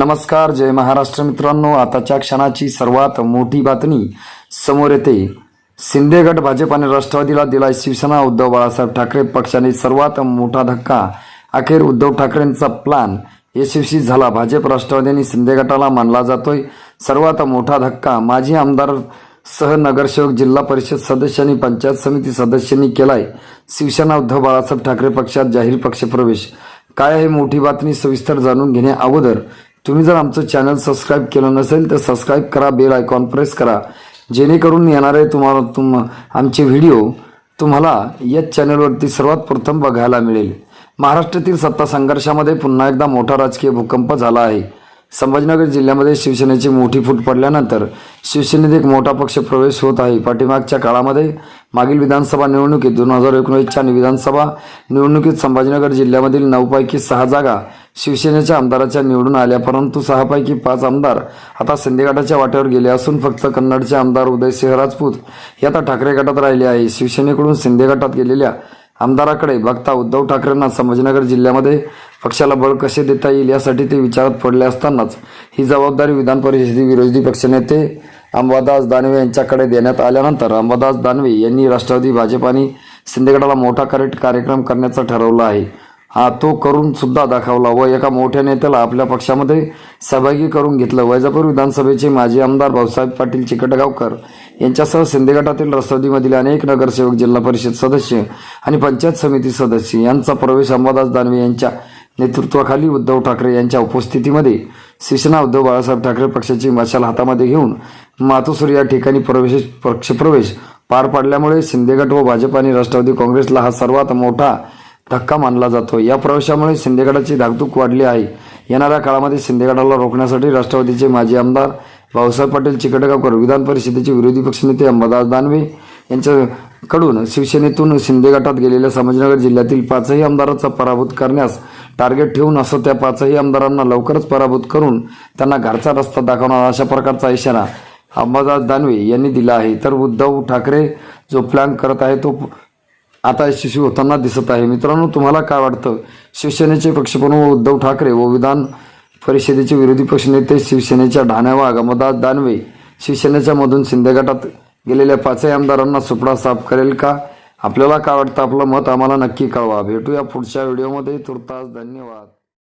नमस्कार, जय महाराष्ट्र मित्रांनो. आताच्या क्षणाची सर्वात मोठी बातमी समोर येते. शिंदे गट भाजप आणि राष्ट्रवादीला दिलाय शिवसेना. उद्धव बाळासाहेब ठाकरे पक्षाने सर्वात मोठा धक्का. अखेर उद्धव ठाकरेंचा प्लॅन यशस्वी झाला. भाजप राष्ट्रवादी आणि शिंदे गटाला मानला जातोय सर्वात मोठा धक्का. माजी आमदार सह नगरसेवक, जिल्हा परिषद सदस्य आणि पंचायत समिती सदस्यांनी केलाय शिवसेना उद्धव बाळासाहेब ठाकरे पक्षात जाहीर पक्षप्रवेश. काय आहे मोठी बातमी सविस्तर जाणून घेण्या अगोदर तुम्ही जर आमचं चॅनल सबस्क्राईब केलं नसेल तर सबस्क्राईब करा, बेल आयकॉन प्रेस करा, जेणेकरून येणारे आमचे व्हिडिओ तुम्हाला या चॅनलवरती सर्वात प्रथम बघायला मिळेल. महाराष्ट्रातील सत्ता संघर्षामध्ये पुन्हा एकदा मोठा राजकीय भूकंप झाला आहे. संभाजीनगर जिल्ह्यामध्ये शिवसेनेची मोठी फूट पडल्यानंतर शिवसेनेत एक मोठा पक्ष प्रवेश होत आहे. पाठीमागच्या काळामध्ये मागील विधानसभा निवडणुकीत 2019च्या विधानसभा निवडणुकीत संभाजीनगर जिल्ह्यामधील 9 पैकी 6 जागा शिवसेनेच्या आमदाराच्या निवडून आल्या, परंतु 6 पैकी 5 आमदार आता शिंदे गटाच्या वाट्यावर गेले असून फक्त कन्नडचे आमदार उदयसिंह राजपूत हे आता ठाकरे गटात राहिले आहे. शिवसेनेकडून शिंदे गटात गेलेल्या आमदाराकडे बघता उद्धव ठाकरेंना संभाजीनगर जिल्ह्यामध्ये पक्षाला बळ कसे देता येईल यासाठी ते विचारात पडले असतानाच ही जबाबदारी विधान परिषदेचे विरोधी पक्षनेते अंबादास दानवे यांच्याकडे देण्यात आल्यानंतर अंबादास दानवे यांनी राष्ट्रवादी, भाजप आणि शिंदे गटाला मोठा कार्यक्रम करण्याचं ठरवलं आहे. तो करून सुद्धा दाखवला व एका मोठ्या नेत्याला आपल्या पक्षामध्ये सहभागी करून घेतलं. वैजापूर विधानसभेचे माजी आमदार भाऊसाहेब पाटील चिकटगावकर यांच्यासह शिंदे गटातील राष्ट्रवादीमधील अनेक नगरसेवक, जिल्हा परिषद सदस्य आणि पंचायत समिती सदस्य यांचा प्रवेश अंबादास दानवे यांच्या नेतृत्वाखाली उद्धव ठाकरे यांच्या उपस्थितीमध्ये शिवसेना उद्धव बाळासाहेब ठाकरे पक्षाची मशाल हातामध्ये घेऊन मातोश्री या ठिकाणी पक्षप्रवेश पार पाडल्यामुळे शिंदे गट व भाजप आणि राष्ट्रवादी काँग्रेसला हा सर्वात मोठा धक्का मानला जातो. या प्रवेशामुळे शिंदे गटाची धाकधूक वाढली आहे. येणाऱ्या काळामध्ये शिंदे गटाला रोखण्यासाठी राष्ट्रवादीचे माजी आमदार भाऊसाहेब पाटील चिकटगावकर, विधान परिषदेचे विरोधी पक्षनेते अंबादास दानवे यांच्याकडून शिवसेनेतून शिंदे गटात गेलेल्या संभाजीनगर जिल्ह्यातील 5ही आमदारांचा पराभूत करण्यास टार्गेट ठेवून असं त्या 5ही आमदारांना लवकरच पराभूत करून त्यांना घरचा रस्ता दाखवणार अशा प्रकारचा इशारा अंबादास दानवे यांनी दिला आहे. तर उद्धव ठाकरे जो प्लॅन करत आहे तो आता यशस्वी होताना दिसत आहे. मित्रांनो, तुम्हाला काय वाटतं? शिवसेनेचे पक्षप्रमुख उद्धव ठाकरे व विधान परिषदेचे विरोधी पक्षनेते शिवसेनेच्या ढाण्यावाग अंबादास दानवे शिवसेनेच्या मधून शिंदे गटात गेलेल्या 5ही आमदारांना सुपडा साफ करेल का? आपल्याला काय वाटतं? आपलं मत आम्हाला नक्की कळवा. भेटूया पुढच्या व्हिडिओमध्ये. तुर्तास धन्यवाद.